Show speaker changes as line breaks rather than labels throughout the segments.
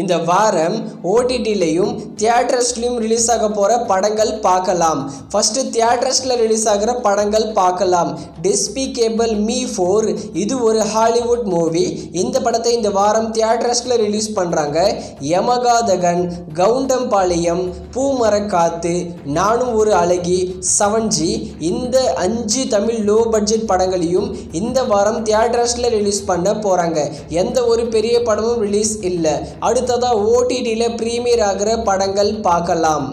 இந்த வாரம் ஓடிடிலையும் தியேட்டர்ஸ்லையும் ரிலீஸ் ஆக போகிற படங்கள் பார்க்கலாம். ஃபஸ்ட்டு தியேட்டர்ஸில் ரிலீஸ் ஆகிற படங்கள் பார்க்கலாம். டெஸ்பிகேபிள் மீ 4 இது ஒரு ஹாலிவுட் மூவி. இந்த படத்தை இந்த வாரம் தியேட்டர்ஸில் ரிலீஸ் பண்ணுறாங்க. யமகாதகன், கவுண்டம்பாளையம், பூமரக்காத்து, நானும் ஒரு அழகி, 7G இந்த 5 தமிழ் லோ பட்ஜெட் படங்களையும் இந்த வாரம் தியேட்டர்ஸில் ரிலீஸ் பண்ண போகிறாங்க. எந்த ஒரு பெரிய படமும் ரிலீஸ் இல்லை. அடுத்ததா ஓடிடியில் ப்ரீமியர் ஆகிற படங்கள் பார்க்கலாம்.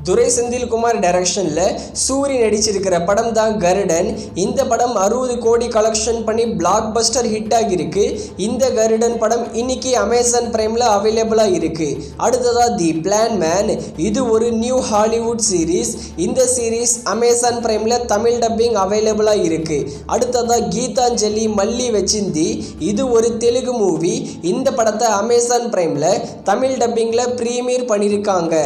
துரை செந்தில்குமார் டைரக்ஷனில் சூரி நடிச்சிருக்கிற படம் தான் கருடன். இந்த படம் 60 கோடி கலெக்ஷன் பண்ணி பிளாக் பஸ்டர் ஹிட் ஆகியிருக்கு. இந்த கருடன் படம் இன்னைக்கு அமேசான் பிரைமில் அவைலபிளாக இருக்குது. அடுத்ததாக தி பிளான் மேன் இது ஒரு நியூ ஹாலிவுட் சீரீஸ். இந்த சீரீஸ் அமேசான் பிரைமில் தமிழ் டப்பிங் அவைலபிளாக இருக்குது. அடுத்ததாக கீதாஞ்சலி மல்லி வச்சிந்தி இது ஒரு தெலுங்கு மூவி. இந்த படத்தை அமேசான் பிரைமில் தமிழ் டப்பிங்கில் ப்ரீமியர் பண்ணியிருக்காங்க.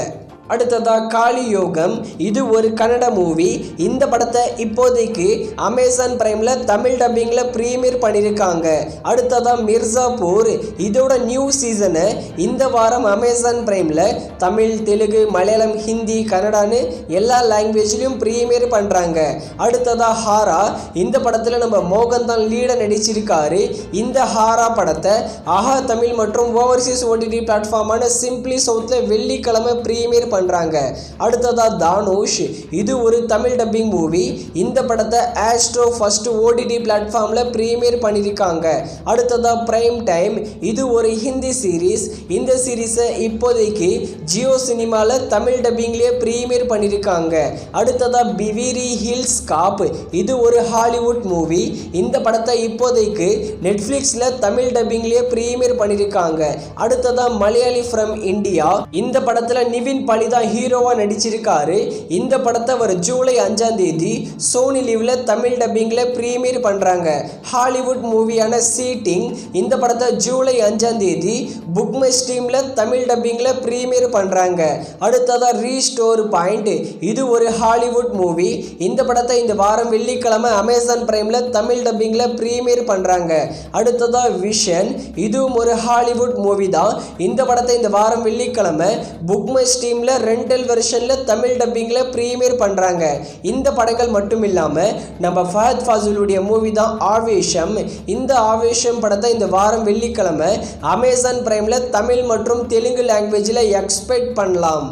அடுத்ததாக காளி யோகம் இது ஒரு கன்னட மூவி. இந்த படத்தை இப்போதைக்கு அமேசான் பிரைமில் தமிழ் டப்பிங்கில் ப்ரீமியர் பண்ணியிருக்காங்க. அடுத்ததாக மிர்சாப்பூர் இதோட நியூ சீசனை இந்த வாரம் அமேசான் பிரைமில் தமிழ், தெலுங்கு, மலையாளம், ஹிந்தி, கன்னடான்னு எல்லா லாங்குவேஜ்லையும் ப்ரீமியர் பண்ணுறாங்க. அடுத்ததாக ஹாரா இந்த படத்தில் நம்ம மோகன் தான் லீடர் நடிச்சிருக்காரு. இந்த ஹாரா படத்தை ஆஹா தமிழ் மற்றும் ஓவர்சீஸ் ஓடிடி பிளாட்ஃபார்மான சிம்பிளி சவுத்தில் வெள்ளிக்கிழமை ப்ரீமியர் பண்றாங்க. அடுத்ததா தானுஷ் இது ஒரு தமிழ் டப்பிங் மூவி. இந்த படத்தை ஆஸ்ட்ரோ ஃபர்ஸ்ட் ஓடிடி பிளாட்ஃபார்ம்ல ப்ரீமியர் பண்ணியிருக்காங்க. அடுத்ததா பிரைம் டைம் இது ஒரு ஹிந்தி சீரீஸ். இந்த சீரீஸை இப்போதைக்கு ஜியோ சினிமாவில் தமிழ் டப்பிங்லேயே ப்ரீமியர் பண்ணியிருக்காங்க. அடுத்ததா பிவிரி ஹில்ஸ் காப் இது ஒரு ஹாலிவுட் மூவி. இந்த படத்தை இப்போதைக்கு நெட்ஃப்ளிக்ஸில் தமிழ் டப்பிங்லேயே ப்ரீமியர் பண்ணியிருக்காங்க. அடுத்ததா மலையாளி ஃப்ரம் இந்தியா இந்த படத்தில் நிவின் பாலி தான் ஹீரோவா நடிச்சிருக்காரு. இந்த படத்தை வரும் ஜூலை 5ஆம் தேதி சோனி லிவ்ல தமிழ் டப்பிங்ல ப்ரீமியர் பண்றாங்க. ஹாலிவுட் மூவியான சீட்டிங் இந்த படத்தை ஜூலை 5ஆம் தேதி புக் மை ஸ்ட்ரீம்ல தமிழ் டப்பிங்ல ப்ரீமியர் பண்றாங்க. அடுத்ததா ரீஸ்டோர் பாயிண்ட் இது ஒரு ஹாலிவுட் மூவி. இந்த படத்தை இந்த வாரம் வெள்ளிக்கிழமை அமேசான் பிரைம்ல தமிழ் டப்பிங்ல ப்ரீமியர் பண்றாங்க. அடுத்ததா விஷன் இதுவும் ஒரு ஹாலிவுட் மூவி தான். இந்த படத்தை இந்த வாரம் வெள்ளிக்கிழமை புக் மை ஸ்ட்ரீம்ல ரெண்டல் வெர்ஷனில் தமிழ் டப்பிங்கில் ப்ரீமியர் பண்ணுறாங்க. இந்த படங்கள் மட்டும் இல்லாமல் நம்ம ஃபஹத் ஃபாசிலுடைய மூவி தான் ஆவேஷம். இந்த ஆவேஷம் படத்தை இந்த வாரம் வெள்ளிக்கிழமை அமேசான் பிரைமில் தமிழ் மற்றும் தெலுங்கு லாங்குவேஜில் எக்ஸ்பெக்ட் பண்ணலாம்.